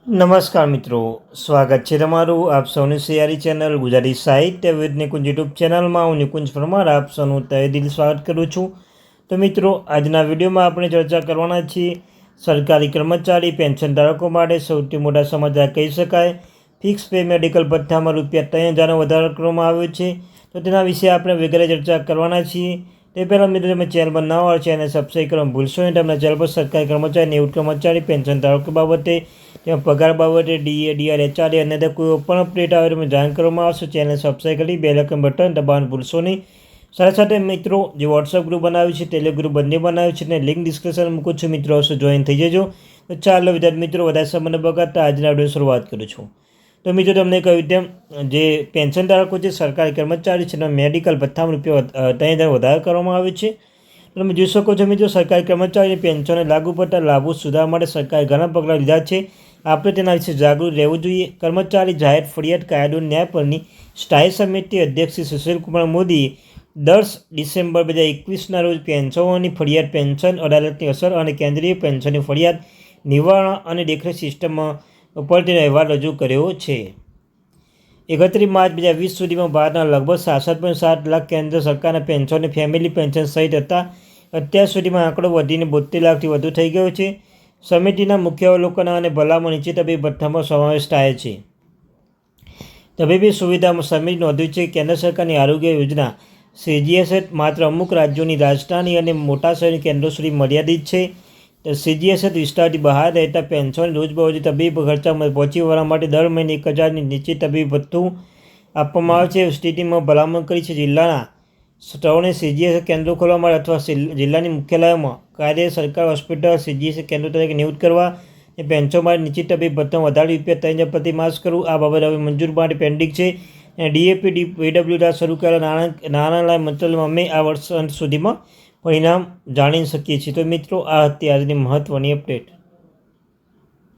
નમસ્કાર મિત્રો, સ્વાગત છે તમારું આપ સૌની સિયારી ચેનલ ગુજરાતી સાહિત્ય વિદ નિકુંજ યુટ્યુબ ચેનલમાં. હું નિકુંજ પરમાર આપ સૌનું તહે દિલ સ્વાગત કરું છું. તો મિત્રો, આજના વિડીયોમાં આપણે ચર્ચા કરવાના છીએ સરકારી કર્મચારી પેન્શન ધારકો માટે સૌથી મોટા સમાચાર કહી શકાય. ફિક્સ પે મેડિકલ ભથ્થામાં ₹3,000નો વધારો કરવામાં આવ્યો છે. તો તેના વિશે આપણે વગેરે ચર્ચા કરવાના છીએ. તે પહેલાં મિત્રો, તમે ચેનલ પર નવા હોય ચેનલ સબસ્ક્રાઈબ કરવાનું ભૂલશો નહીં. તમને ચેનલ પર સરકારી કર્મચારી, નિવૃત્ત કર્મચારી, પેન્શન ધારકો બાબતે, તેમાં પગાર બાબતે, ડીએ, ડીઆર, એચઆરએ અને કોઈ પણ અપડેટ આવે તો જાણ કરવામાં આવશે. ચેનલ સબસ્ક્રાઈબ કરી બેલ આઇકન બટન દબાવવાનું ભૂલશો નહીં. સાથે સાથે મિત્રો, જે વોટ્સઅપ ગ્રુપ બનાવ્યું છે, ટેલિગ્રામ ગ્રુપ બંને બનાવ્યું છે અને લિંક ડિસ્ક્રિપ્શન મૂકું છું. મિત્રો આવશે, જોઈન થઈ જજો. તો ચાલો વિદ્યાર્થી મિત્રો, વધારે સમય બગાડતા આજના વિડીયો શરૂઆત કરું છું. તો મિત્રો, તમને કહ્યું તેમ જે પેન્શન ધારકો છે, સરકારી કર્મચારી છે, મેડિકલ ભથ્થામાં ₹3,000 વધારો કરવામાં આવ્યો છે. તમે જોઈ શકો છો મિત્રો, સરકારી કર્મચારીની પેન્શનને લાગુ પડતા લાભો સુધારવા માટે સરકારે ઘણા પગલાં લીધા છે. આપણે તેના વિશે જાગૃત રહેવું જોઈએ. કર્મચારી જાહેર ફરિયાદ કાયદો ન્યાય પરની સ્થાયી સમિતિ અધ્યક્ષ શ્રી સુશીલકુમાર મોદીએ 10 ડિસેમ્બર 2021ના રોજ પેન્શનોની ફરિયાદ, પેન્શન અદાલતની અસર અને કેન્દ્રીય પેન્શનની ફરિયાદ નિવારણ અને દેખરેખ સિસ્ટમ ઉપર તેનો અહેવાલ રજૂ કર્યો છે. 31 માર્ચ 2020 સુધીમાં ભારતના લગભગ 66.7 લાખ કેન્દ્ર સરકારના પેન્શન અને ફેમિલી પેન્શન સહિત હતા. અત્યાર સુધીમાં આંકડો વધીને 72 લાખથી વધુ થઈ ગયો છે. સમિતિના મુખ્ય અવલોકન અને ભલામણ નીચે તબીબી ભથ્થામાં સમાવેશ થાય છે. તબીબી સુવિધામાં સમિતિ નોંધ્યું છે કે કેન્દ્ર સરકારની આરોગ્ય યોજના CGHS માત્ર અમુક રાજ્યોની રાજધાની અને મોટા શહેરી કેન્દ્રો સુધી મર્યાદિત છે. CGHS વિસ્તારથી બહાર રહેતા પેન્શન રોજબરોજ તબીબી ખર્ચમાં પહોંચી વળવા માટે દર મહિને 1,000ની નીચે તબીબી ભથ્થું આપવામાં આવે છે. સ્થિતિમાં ભલામણ કરી છે જિલ્લાના સ્થળોને CGHS કેન્દ્રો ખોલવા માટે અથવા જિલ્લાની મુખ્યાલયોમાં કાર્ય સરકારી હોસ્પિટલ CGHS કેન્દ્રો તરીકે નિયુક્ત કરવા અને પેન્શન માટે નીચે તબીબી ભથ્થામાં વધારે ₹3,000 પ્રતિ માસ કરવું. આ બાબત હવે મંજૂર માટે પેન્ડિંગ છે. અને DAP PW દ્વારા શરૂ કરેલા નાણાં મંત્રાલયમાં અમે આ વર્ષ અંત સુધીમાં પરિણામ જાણી શકીએ છીએ. તો મિત્રો, આ હતી આજની મહત્ત્વની અપડેટ.